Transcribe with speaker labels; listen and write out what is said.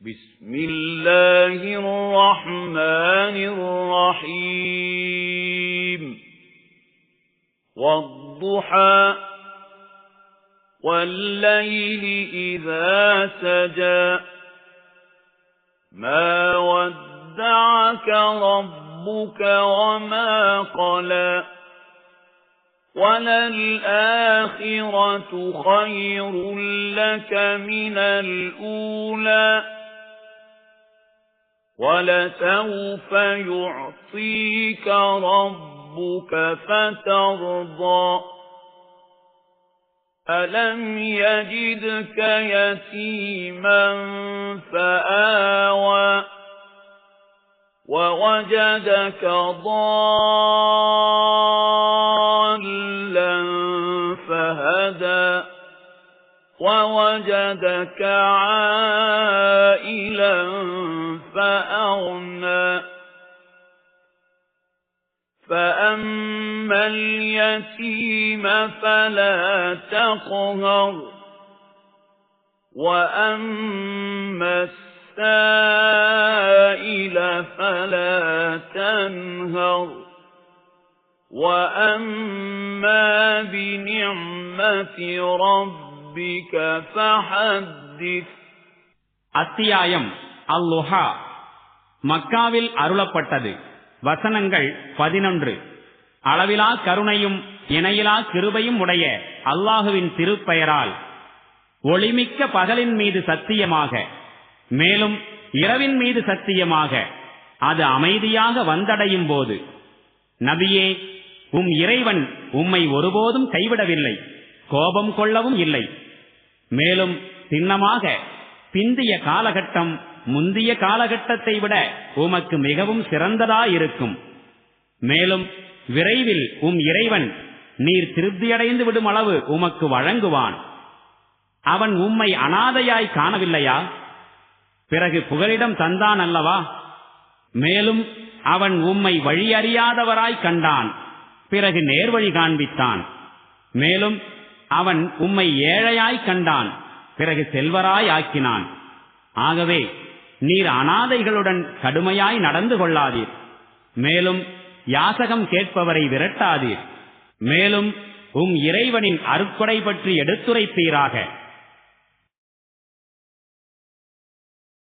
Speaker 1: بسم الله الرحمن الرحيم والضحى والليل إذا سجى ما ودعك ربك وما قلى وللآخرة خير لك من الأولى ولسوف يعطيك ربك فترضى ألم يجدك يتيما فآوى ووجدك ضالا فهدى ووجدك عائلا فأغنى فأما اليتيم فلا تقهر وأما السائل فلا تنهر وأما بنعمة ربك فحدث.
Speaker 2: அத்தியாயம் அல்-லுஹா. மக்காவில் அருளப்பட்டது. வசனங்கள் 11. அளவிலா கருணையும் இணையிலா கிருபையும் உடைய அல்லாஹுவின் திருப்பெயரால். ஒளிமிக்க பகலின் மீது சத்தியமாக, மேலும் இரவின் மீது சத்தியமாக, அது அமைதியாக வந்தடையும் போது. நபியே, இறைவன் உம்மை ஒருபோதும் கைவிடவில்லை, கோபம் கொள்ளவும் இல்லை. மேலும் சின்னமாக பிந்திய காலகட்டம் முந்திய காலகட்டத்தை விட உமக்கு மிகவும் சிறந்ததாயிருக்கும். மேலும் விரைவில் இறைவன் நீர் திருப்தியடைந்து விடும் அளவு உமக்கு வழங்குவான். அவன் உம்மை அனாதையாய் காணவில்லையா? பிறகு புகலிடம் தந்தான் அல்லவா? மேலும் அவன் உம்மை வழியறியாதவராய் கண்டான், பிறகு நேர்வழி காண்பித்தான். மேலும் அவன் உம்மை ஏழையாய் கண்டான், பிறகு செல்வராய் ஆக்கினான். ஆகவே நீர் அனாதைகளுடன் கடுமையாய் நடந்து கொள்ளாதீர். மேலும் யாசகம் கேட்பவரை விரட்டாதீர். மேலும் இறைவனின் அருட்கொடை பற்றி எடுத்துரைப்பீராக.